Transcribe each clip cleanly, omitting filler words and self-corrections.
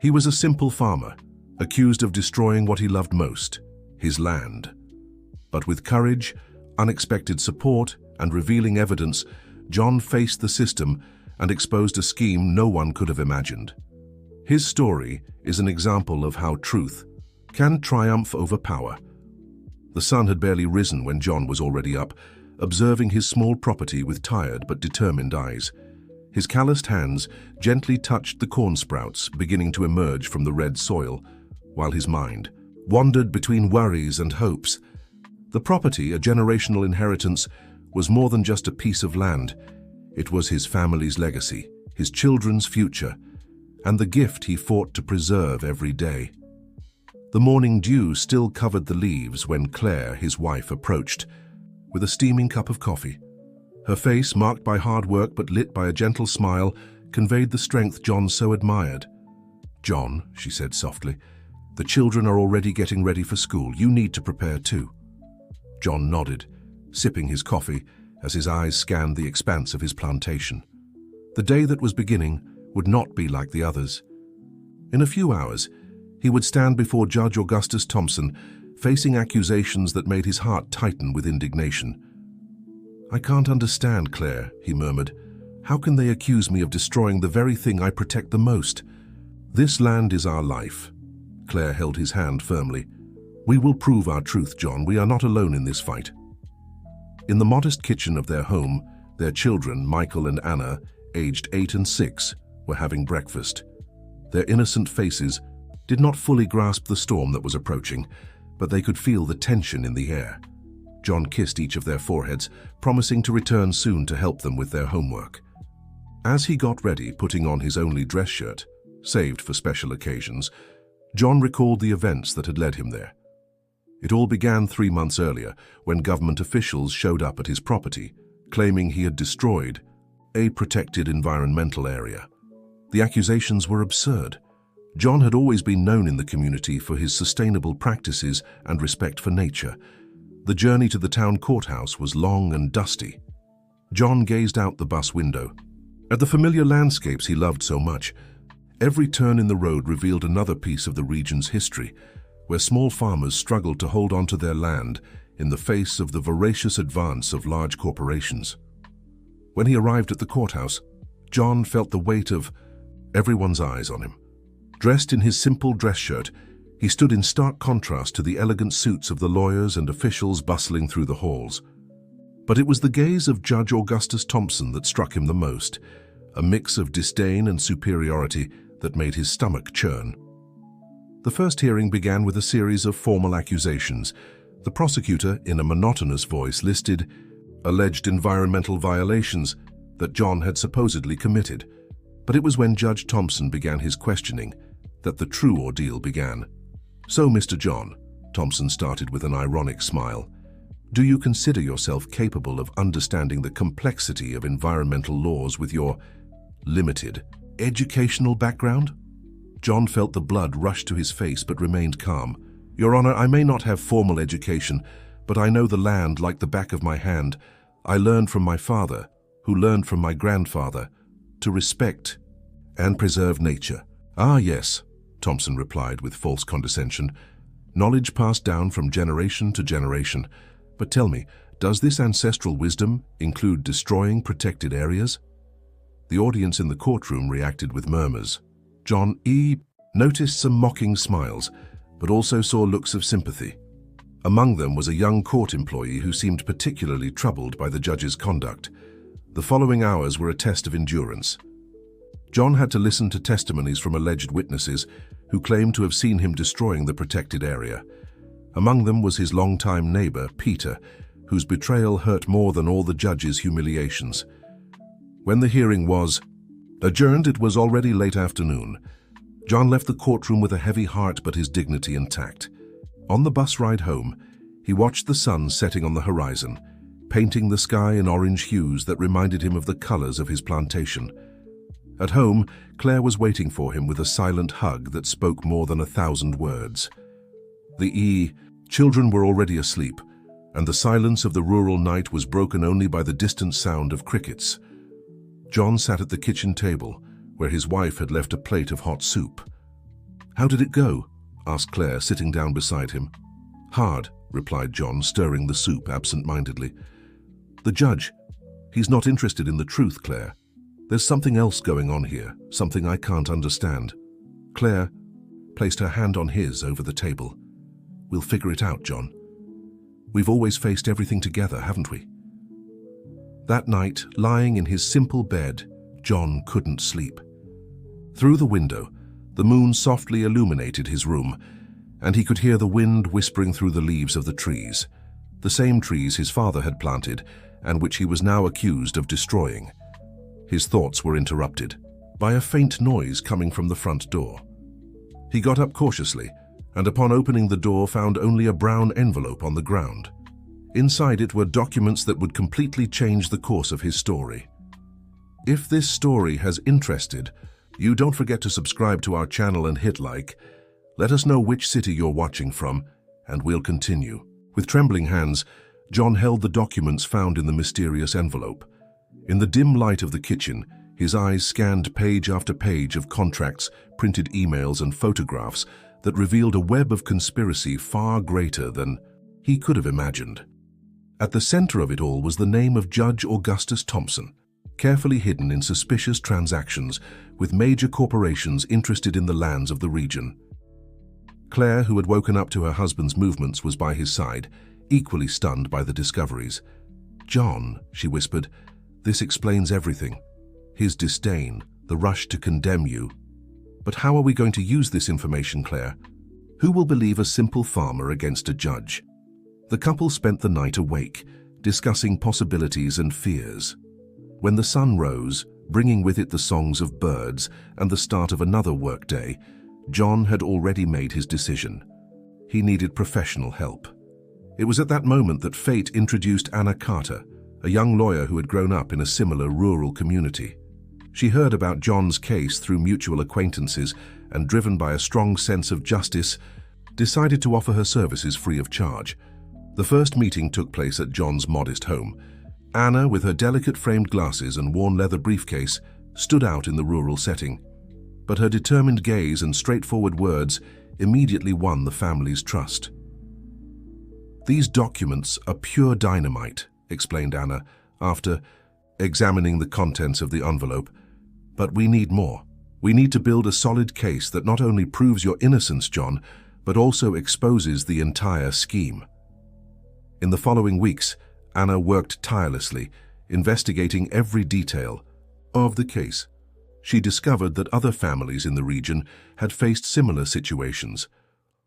He was a simple farmer, accused of destroying what he loved most, his land. But with courage, unexpected support, and revealing evidence, John faced the system and exposed a scheme no one could have imagined. His story is an example of how truth can triumph over power. The sun had barely risen when John was already up, observing his small property with tired but determined eyes. His calloused hands gently touched the corn sprouts beginning to emerge from the red soil, while his mind wandered between worries and hopes. The property, a generational inheritance, was more than just a piece of land. It was his family's legacy, his children's future, and the gift he fought to preserve every day. The morning dew still covered the leaves when Claire, his wife, approached with a steaming cup of coffee. Her face, marked by hard work but lit by a gentle smile, conveyed the strength John so admired. "John," she said softly, "the children are already getting ready for school. You need to prepare too." John nodded, sipping his coffee as his eyes scanned the expanse of his plantation. The day that was beginning would not be like the others. In a few hours, he would stand before Judge Augustus Thompson, facing accusations that made his heart tighten with indignation. "I can't understand, Claire," he murmured. "How can they accuse me of destroying the very thing I protect the most? This land is our life." Claire held his hand firmly. "We will prove our truth, John. We are not alone in this fight." In the modest kitchen of their home, their children, Michael and Anna, aged 8 and 6, were having breakfast. Their innocent faces did not fully grasp the storm that was approaching, but they could feel the tension in the air. John kissed each of their foreheads, promising to return soon to help them with their homework. As he got ready, putting on his only dress shirt, saved for special occasions, John recalled the events that had led him there. It all began 3 months earlier, when government officials showed up at his property, claiming he had destroyed a protected environmental area. The accusations were absurd. John had always been known in the community for his sustainable practices and respect for nature. The journey to the town courthouse was long and dusty. John gazed out the bus window at the familiar landscapes he loved so much. Every turn in the road revealed another piece of the region's history, where small farmers struggled to hold on to their land in the face of the voracious advance of large corporations. When he arrived at the courthouse, John felt the weight of everyone's eyes on him. Dressed in his simple dress shirt, he stood in stark contrast to the elegant suits of the lawyers and officials bustling through the halls. But it was the gaze of Judge Augustus Thompson that struck him the most, a mix of disdain and superiority that made his stomach churn. The first hearing began with a series of formal accusations. The prosecutor, in a monotonous voice, listed alleged environmental violations that John had supposedly committed. But it was when Judge Thompson began his questioning that the true ordeal began. "So, Mr. John," Thompson started with an ironic smile, "do you consider yourself capable of understanding the complexity of environmental laws with your limited educational background?" John felt the blood rush to his face but remained calm. "Your Honor, I may not have formal education, but I know the land like the back of my hand. I learned from my father, who learned from my grandfather, to respect and preserve nature." "Ah, yes," Thompson replied with false condescension. "Knowledge passed down from generation to generation. But tell me, does this ancestral wisdom include destroying protected areas?" The audience in the courtroom reacted with murmurs. John noticed some mocking smiles, but also saw looks of sympathy. Among them was a young court employee who seemed particularly troubled by the judge's conduct. The following hours were a test of endurance. John had to listen to testimonies from alleged witnesses who claimed to have seen him destroying the protected area. Among them was his longtime neighbor, Peter, whose betrayal hurt more than all the judge's humiliations. When the hearing was adjourned, it was already late afternoon. John left the courtroom with a heavy heart but his dignity intact. On the bus ride home, he watched the sun setting on the horizon, painting the sky in orange hues that reminded him of the colors of his plantation. At home, Claire was waiting for him with a silent hug that spoke more than 1,000 words. The children were already asleep, and the silence of the rural night was broken only by the distant sound of crickets. John sat at the kitchen table, where his wife had left a plate of hot soup. "How did it go?" asked Claire, sitting down beside him. "Hard," replied John, stirring the soup absent-mindedly. "The judge, he's not interested in the truth, Claire. There's something else going on here, something I can't understand." Claire placed her hand on his over the table. "We'll figure it out, John. We've always faced everything together, haven't we?" That night, lying in his simple bed, John couldn't sleep. Through the window, the moon softly illuminated his room, and he could hear the wind whispering through the leaves of the trees, the same trees his father had planted and which he was now accused of destroying. His thoughts were interrupted by a faint noise coming from the front door. He got up cautiously, and upon opening the door found only a brown envelope on the ground. Inside it were documents that would completely change the course of his story. If this story has interested you, don't forget to subscribe to our channel and hit like. Let us know which city you're watching from, and we'll continue. With trembling hands, John held the documents found in the mysterious envelope. In the dim light of the kitchen, his eyes scanned page after page of contracts, printed emails, and photographs that revealed a web of conspiracy far greater than he could have imagined. At the center of it all was the name of Judge Augustus Thompson, carefully hidden in suspicious transactions with major corporations interested in the lands of the region. Claire, who had woken up to her husband's movements, was by his side, equally stunned by the discoveries. "John," she whispered, "this explains everything. His disdain, the rush to condemn you. But how are we going to use this information, Claire? Who will believe a simple farmer against a judge?" The couple spent the night awake, discussing possibilities and fears. When the sun rose, bringing with it the songs of birds and the start of another workday, John had already made his decision. He needed professional help. It was at that moment that fate introduced Anna Carter, a young lawyer who had grown up in a similar rural community. She heard about John's case through mutual acquaintances and, driven by a strong sense of justice, decided to offer her services free of charge. The first meeting took place at John's modest home. Anna, with her delicate framed glasses and worn leather briefcase, stood out in the rural setting. But her determined gaze and straightforward words immediately won the family's trust. "These documents are pure dynamite," explained Anna, after examining the contents of the envelope. "But we need more. We need to build a solid case that not only proves your innocence, John, but also exposes the entire scheme." In the following weeks, Anna worked tirelessly, investigating every detail of the case. She discovered that other families in the region had faced similar situations.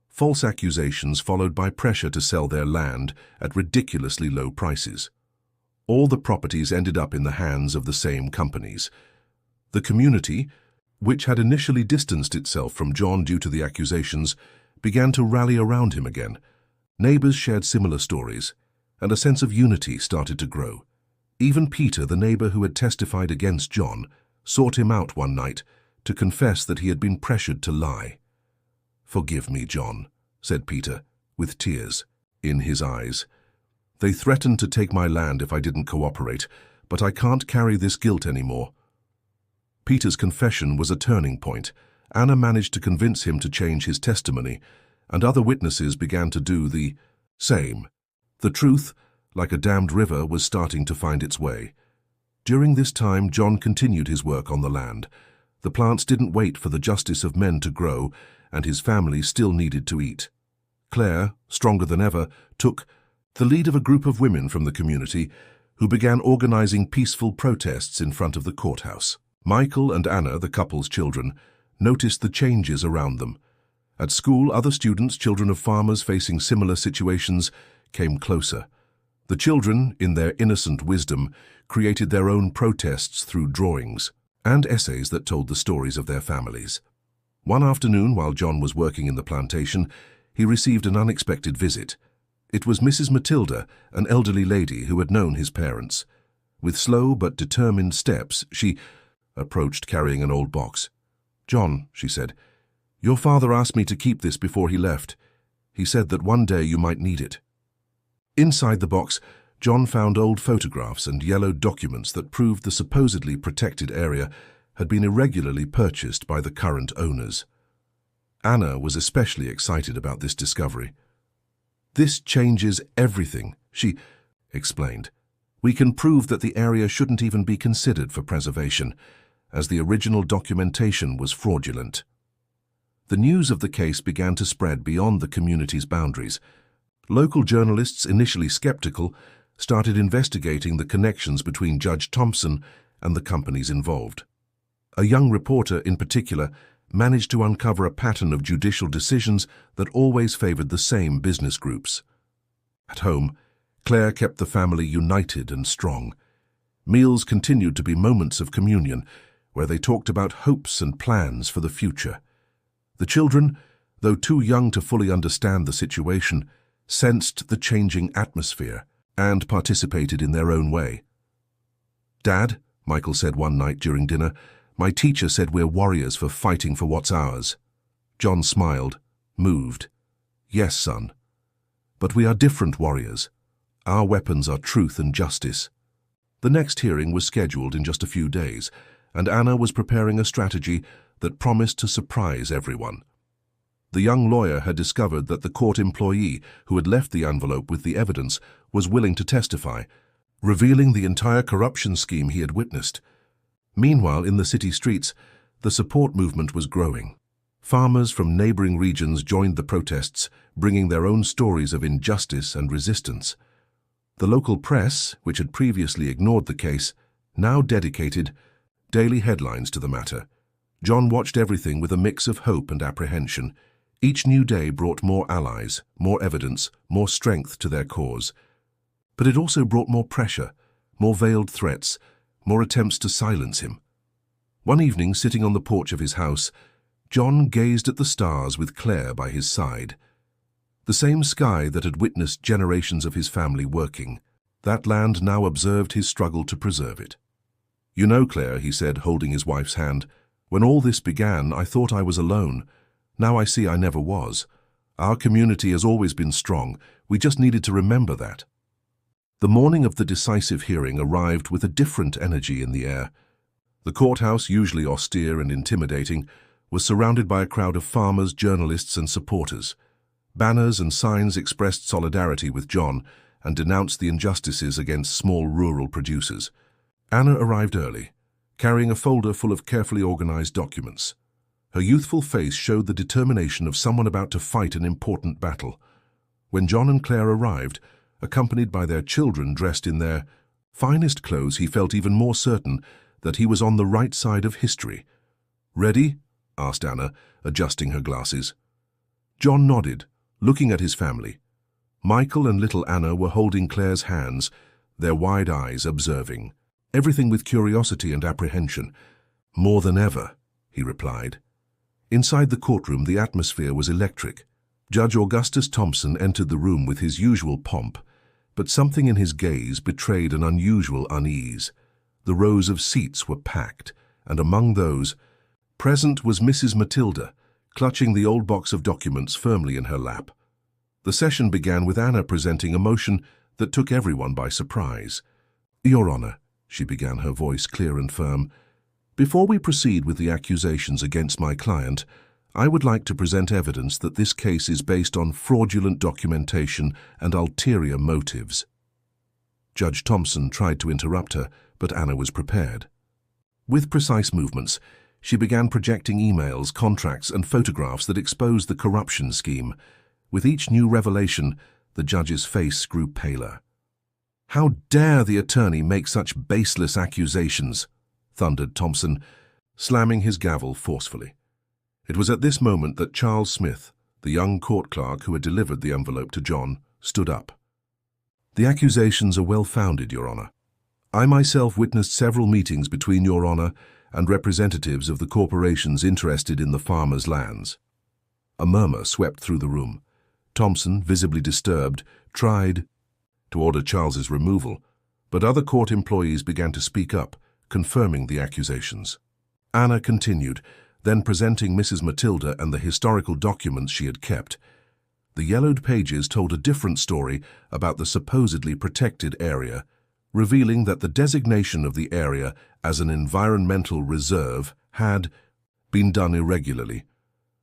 False accusations followed by pressure to sell their land at ridiculously low prices. All the properties ended up in the hands of the same companies. The community, which had initially distanced itself from John due to the accusations, began to rally around him again. Neighbors shared similar stories, and a sense of unity started to grow. Even Peter, the neighbor who had testified against John, sought him out one night to confess that he had been pressured to lie. "Forgive me, John," said Peter, with tears in his eyes. "They threatened to take my land if I didn't cooperate, but I can't carry this guilt anymore." Peter's confession was a turning point. Anna managed to convince him to change his testimony, and other witnesses began to do the same. The truth, like a dammed river, was starting to find its way. During this time, John continued his work on the land. The plants didn't wait for the justice of men to grow, and his family still needed to eat. Claire, stronger than ever, took the lead of a group of women from the community who began organizing peaceful protests in front of the courthouse. Michael and Anna, the couple's children, noticed the changes around them. At school, other students, children of farmers facing similar situations, came closer. The children, in their innocent wisdom, created their own protests through drawings and essays that told the stories of their families. One afternoon, while John was working in the plantation, he received an unexpected visit. It was Mrs. Matilda, an elderly lady who had known his parents. With slow but determined steps, she approached carrying an old box. "John," she said, "your father asked me to keep this before he left. He said that one day you might need it." Inside the box, John found old photographs and yellowed documents that proved the supposedly protected area had been irregularly purchased by the current owners. Anna was especially excited about this discovery. "This changes everything," she explained. "We can prove that the area shouldn't even be considered for preservation, as the original documentation was fraudulent." The news of the case began to spread beyond the community's boundaries. Local journalists, initially skeptical, started investigating the connections between Judge Thompson and the companies involved. A young reporter, in particular, managed to uncover a pattern of judicial decisions that always favored the same business groups. At home, Claire kept the family united and strong. Meals continued to be moments of communion, where they talked about hopes and plans for the future. The children, though too young to fully understand the situation, sensed the changing atmosphere and participated in their own way. "Dad," Michael said one night during dinner, "my teacher said we're warriors for fighting for what's ours." John smiled, moved. "Yes, son. But we are different warriors. Our weapons are truth and justice." The next hearing was scheduled in just a few days, and Anna was preparing a strategy that promised to surprise everyone. The young lawyer had discovered that the court employee who had left the envelope with the evidence was willing to testify, revealing the entire corruption scheme he had witnessed. Meanwhile, in the city streets, the support movement was growing. Farmers from neighboring regions joined the protests, bringing their own stories of injustice and resistance. The local press, which had previously ignored the case, now dedicated daily headlines to the matter. John watched everything with a mix of hope and apprehension. Each new day brought more allies, more evidence, more strength to their cause. But it also brought more pressure, more veiled threats, more attempts to silence him. One evening, sitting on the porch of his house, John gazed at the stars with Claire by his side. The same sky that had witnessed generations of his family working. That land now observed his struggle to preserve it. "You know, Claire," he said, holding his wife's hand, "when all this began, I thought I was alone. Now I see I never was. Our community has always been strong. We just needed to remember that." The morning of the decisive hearing arrived with a different energy in the air. The courthouse, usually austere and intimidating, was surrounded by a crowd of farmers, journalists, and supporters. Banners and signs expressed solidarity with John and denounced the injustices against small rural producers. Anna arrived early, carrying a folder full of carefully organized documents. Her youthful face showed the determination of someone about to fight an important battle. When John and Claire arrived, accompanied by their children dressed in their finest clothes, he felt even more certain that he was on the right side of history. "Ready?" asked Anna, adjusting her glasses. John nodded, looking at his family. Michael and little Anna were holding Claire's hands, their wide eyes observing. Everything with curiosity and apprehension. "More than ever," he replied. Inside the courtroom, the atmosphere was electric. Judge Augustus Thompson entered the room with his usual pomp, but something in his gaze betrayed an unusual unease. The rows of seats were packed, and among those present was Mrs. Matilda, clutching the old box of documents firmly in her lap. The session began with Anna presenting a motion that took everyone by surprise. "Your Honor," she began, her voice clear and firm, "before we proceed with the accusations against my client, I would like to present evidence that this case is based on fraudulent documentation and ulterior motives." Judge Thompson tried to interrupt her, but Anna was prepared. With precise movements, she began projecting emails, contracts, and photographs that exposed the corruption scheme. With each new revelation, the judge's face grew paler. "How dare the attorney make such baseless accusations?" thundered Thompson, slamming his gavel forcefully. It was at this moment that Charles Smith, the young court clerk who had delivered the envelope to John, stood up. "The accusations are well-founded, Your Honor. I myself witnessed several meetings between Your Honor and representatives of the corporations interested in the farmers' lands." A murmur swept through the room. Thompson, visibly disturbed, tried to order Charles's removal, but other court employees began to speak up, confirming the accusations. Anna continued, then presenting Mrs. Matilda and the historical documents she had kept. The yellowed pages told a different story about the supposedly protected area, revealing that the designation of the area as an environmental reserve had been done irregularly.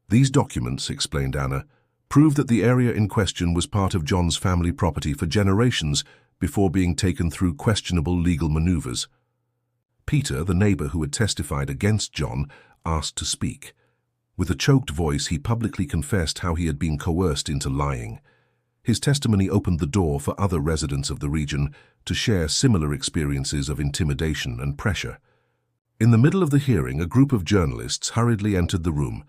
These documents, explained Anna, prove that the area in question was part of John's family property for generations before being taken through questionable legal maneuvers. Peter, the neighbor who had testified against John, asked to speak. With a choked voice, he publicly confessed how he had been coerced into lying. His testimony opened the door for other residents of the region to share similar experiences of intimidation and pressure. In the middle of the hearing, a group of journalists hurriedly entered the room.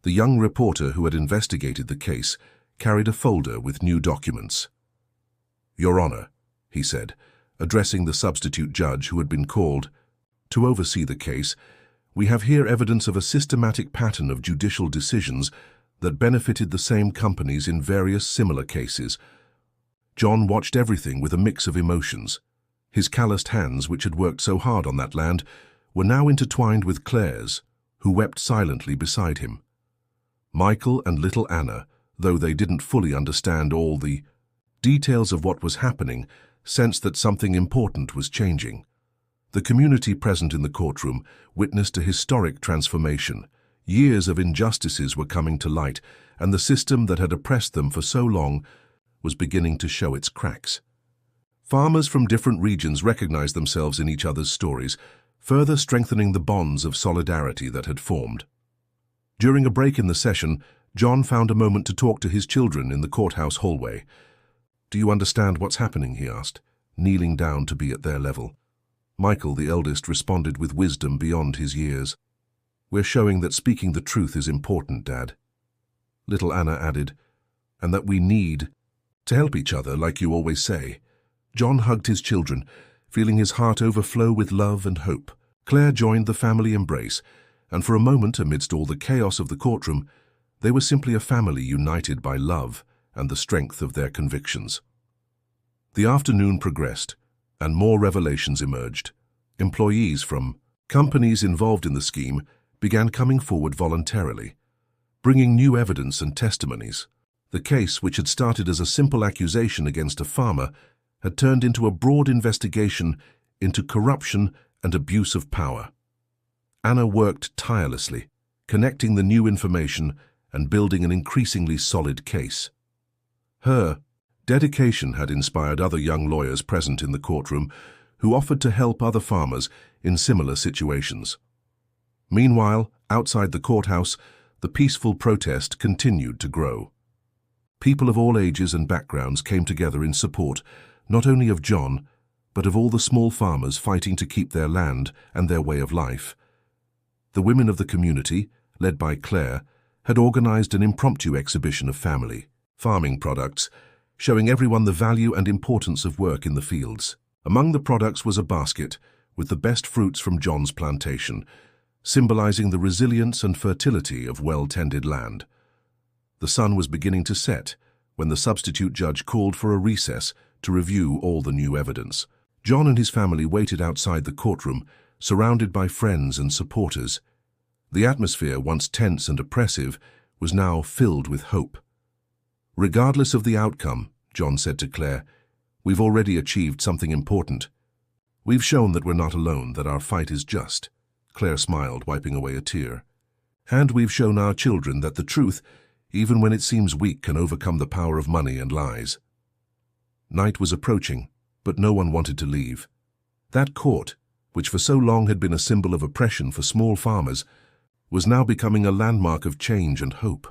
The young reporter who had investigated the case carried a folder with new documents. "Your Honor," he said, addressing the substitute judge who had been called to oversee the case, "we have here evidence of a systematic pattern of judicial decisions that benefited the same companies in various similar cases." John watched everything with a mix of emotions. His calloused hands, which had worked so hard on that land, were now intertwined with Claire's, who wept silently beside him. Michael and little Anna, though they didn't fully understand all the details of what was happening, sensed that something important was changing. The community present in the courtroom witnessed a historic transformation. Years of injustices were coming to light, and the system that had oppressed them for so long was beginning to show its cracks. Farmers from different regions recognized themselves in each other's stories, further strengthening the bonds of solidarity that had formed. During a break in the session, John found a moment to talk to his children in the courthouse hallway. "Do you understand what's happening?" he asked, kneeling down to be at their level. Michael, the eldest, responded with wisdom beyond his years. "We're showing that speaking the truth is important, Dad." Little Anna added, "And that we need to help each other, like you always say." John hugged his children, feeling his heart overflow with love and hope. Claire joined the family embrace, and for a moment, amidst all the chaos of the courtroom, they were simply a family united by love and the strength of their convictions. The afternoon progressed, and more revelations emerged. Employees from companies involved in the scheme began coming forward voluntarily, bringing new evidence and testimonies. The case, which had started as a simple accusation against a farmer, had turned into a broad investigation into corruption and abuse of power. Anna worked tirelessly, connecting the new information and building an increasingly solid case. Her dedication had inspired other young lawyers present in the courtroom who offered to help other farmers in similar situations. Meanwhile, outside the courthouse, the peaceful protest continued to grow. People of all ages and backgrounds came together in support, not only of John, but of all the small farmers fighting to keep their land and their way of life. The women of the community, led by Claire, had organized an impromptu exhibition of family farming products, showing everyone the value and importance of work in the fields. Among the products was a basket with the best fruits from John's plantation, symbolizing the resilience and fertility of well-tended land. The sun was beginning to set when the substitute judge called for a recess to review all the new evidence. John and his family waited outside the courtroom, surrounded by friends and supporters. The atmosphere, once tense and oppressive, was now filled with hope. "Regardless of the outcome," John said to Claire, "we've already achieved something important. We've shown that we're not alone, that our fight is just." Claire smiled, wiping away a tear. "And we've shown our children that the truth, even when it seems weak, can overcome the power of money and lies." Night was approaching, but no one wanted to leave. That court, which for so long had been a symbol of oppression for small farmers, was now becoming a landmark of change and hope.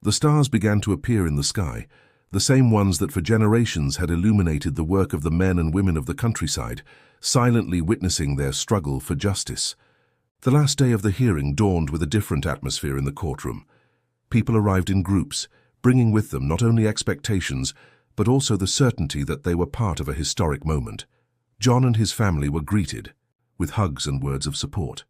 The stars began to appear in the sky, the same ones that for generations had illuminated the work of the men and women of the countryside, silently witnessing their struggle for justice. The last day of the hearing dawned with a different atmosphere in the courtroom. People arrived in groups, bringing with them not only expectations, but also the certainty that they were part of a historic moment. John and his family were greeted with hugs and words of support.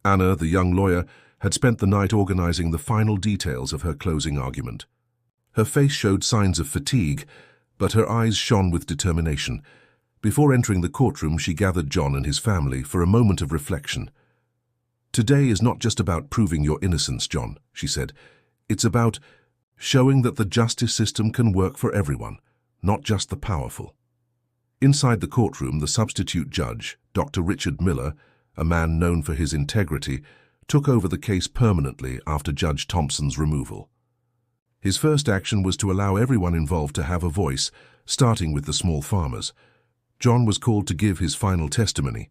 Anna, the young lawyer, had spent the night organizing the final details of her closing argument. Her face showed signs of fatigue, but her eyes shone with determination. Before entering the courtroom, she gathered John and his family for a moment of reflection. "Today is not just about proving your innocence, John," she said. "It's about showing that the justice system can work for everyone, not just the powerful." Inside the courtroom, the substitute judge, Dr. Richard Miller, a man known for his integrity, took over the case permanently after Judge Thompson's removal. His first action was to allow everyone involved to have a voice, starting with the small farmers. John was called to give his final testimony.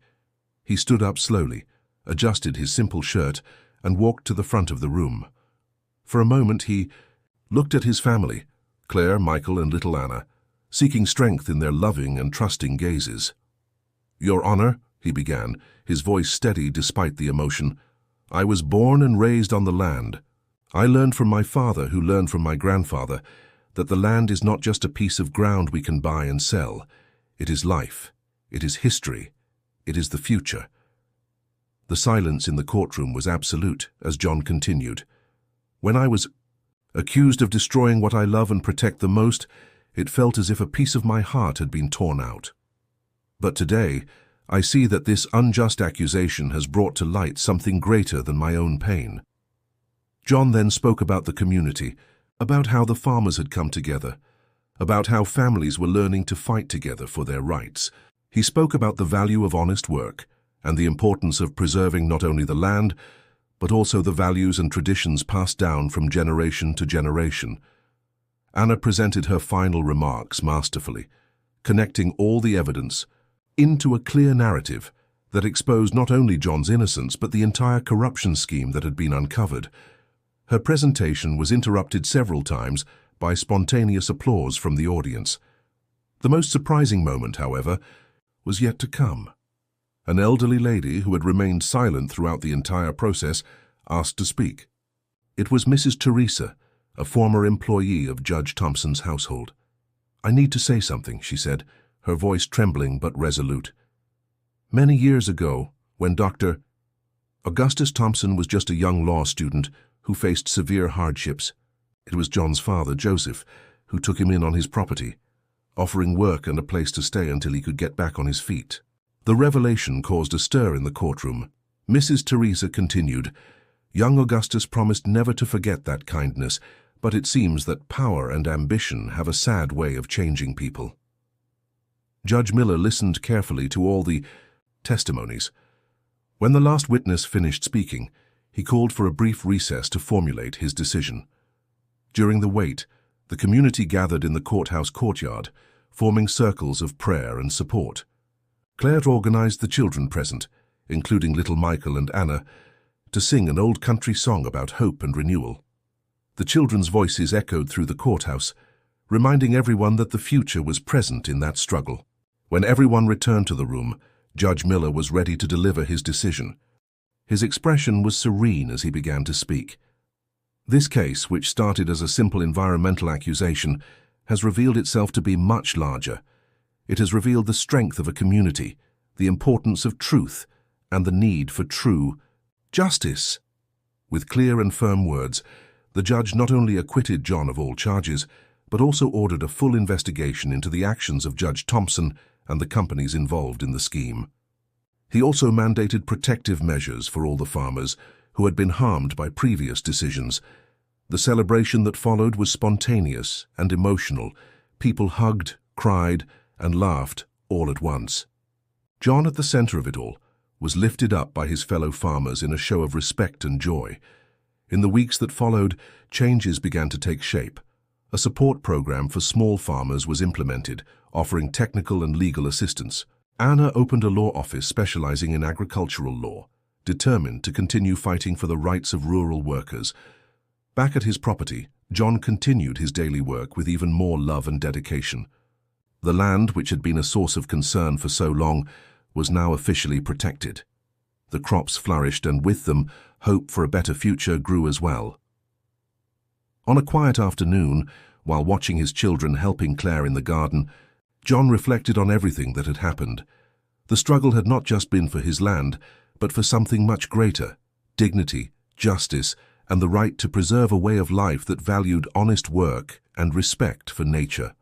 He stood up slowly, adjusted his simple shirt, and walked to the front of the room. For a moment he looked at his family, Claire, Michael, and little Anna, seeking strength in their loving and trusting gazes. "Your Honor," he began, his voice steady despite the emotion, "I was born and raised on the land. I learned from my father, who learned from my grandfather, that the land is not just a piece of ground we can buy and sell. It is life. It is history. It is the future." The silence in the courtroom was absolute as John continued. "When I was accused of destroying what I love and protect the most, it felt as if a piece of my heart had been torn out. But today, I see that this unjust accusation has brought to light something greater than my own pain." John then spoke about the community, about how the farmers had come together, about how families were learning to fight together for their rights. He spoke about the value of honest work and the importance of preserving not only the land, but also the values and traditions passed down from generation to generation. Anna presented her final remarks masterfully, connecting all the evidence into a clear narrative that exposed not only John's innocence but the entire corruption scheme that had been uncovered. Her presentation was interrupted several times by spontaneous applause from the audience. The most surprising moment, however, was yet to come. An elderly lady who had remained silent throughout the entire process asked to speak. It was Mrs. Teresa, a former employee of Judge Thompson's household. "I need to say something," she said, her voice trembling but resolute. "Many years ago, when Dr. Augustus Thompson was just a young law student who faced severe hardships, it was John's father, Joseph, who took him in on his property, offering work and a place to stay until he could get back on his feet." The revelation caused a stir in the courtroom. Mrs. Teresa continued, "Young Augustus promised never to forget that kindness, but it seems that power and ambition have a sad way of changing people." Judge Miller listened carefully to all the testimonies. When the last witness finished speaking, he called for a brief recess to formulate his decision. During the wait, the community gathered in the courthouse courtyard, forming circles of prayer and support. Claire organized the children present, including little Michael and Anna, to sing an old country song about hope and renewal. The children's voices echoed through the courthouse, reminding everyone that the future was present in that struggle. When everyone returned to the room, Judge Miller was ready to deliver his decision. His expression was serene as he began to speak. This case, which started as a simple environmental accusation, has revealed itself to be much larger. It has revealed the strength of a community, the importance of truth, and the need for true justice. With clear and firm words, the judge not only acquitted John of all charges, but also ordered a full investigation into the actions of Judge Thompson and the companies involved in the scheme. He also mandated protective measures for all the farmers who had been harmed by previous decisions. The celebration that followed was spontaneous and emotional. People hugged, cried, and laughed all at once. John, at the center of it all, was lifted up by his fellow farmers in a show of respect and joy. In the weeks that followed, changes began to take shape. A support program for small farmers was implemented, offering technical and legal assistance. Anna opened a law office specializing in agricultural law, determined to continue fighting for the rights of rural workers. Back at his property, John continued his daily work with even more love and dedication. The land, which had been a source of concern for so long, was now officially protected. The crops flourished, and with them, hope for a better future grew as well. On a quiet afternoon, while watching his children helping Claire in the garden, John reflected on everything that had happened. The struggle had not just been for his land, but for something much greater: dignity, justice, and the right to preserve a way of life that valued honest work and respect for nature.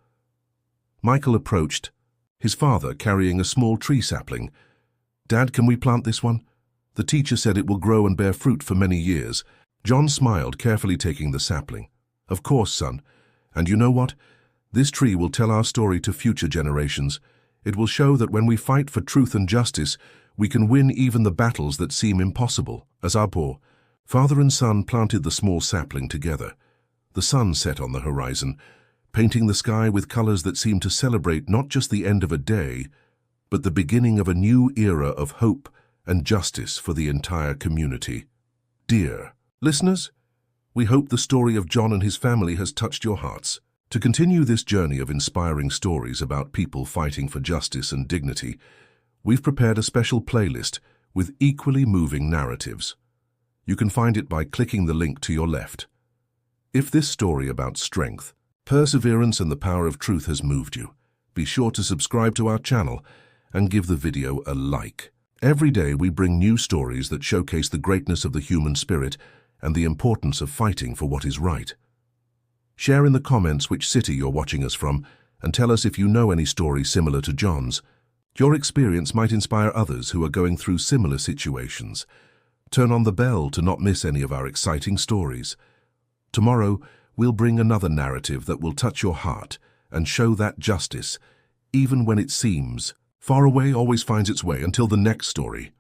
Michael approached, his father carrying a small tree sapling. "Dad, can we plant this one? The teacher said it will grow and bear fruit for many years." John smiled, carefully taking the sapling. "Of course, son. And you know what? This tree will tell our story to future generations. It will show that when we fight for truth and justice, We can win even the battles that seem impossible. As Apo, father and son planted the small sapling together. The sun set on the horizon, painting the sky with colors that seemed to celebrate not just the end of a day, but the beginning of a new era of hope and justice for the entire community. Dear listeners, we hope the story of John and his family has touched your hearts. To continue this journey of inspiring stories about people fighting for justice and dignity, we've prepared a special playlist with equally moving narratives. You can find it by clicking the link to your left. If this story about strength, perseverance, and the power of truth has moved you, be sure to subscribe to our channel and give the video a like. Every day we bring new stories that showcase the greatness of the human spirit and the importance of fighting for what is right. Share in the comments which city you're watching us from and tell us if you know any stories similar to John's. Your experience might inspire others who are going through similar situations. Turn on the bell to not miss any of our exciting stories. Tomorrow, we'll bring another narrative that will touch your heart and show that justice, even when it seems far away, always finds its way. Until the next story.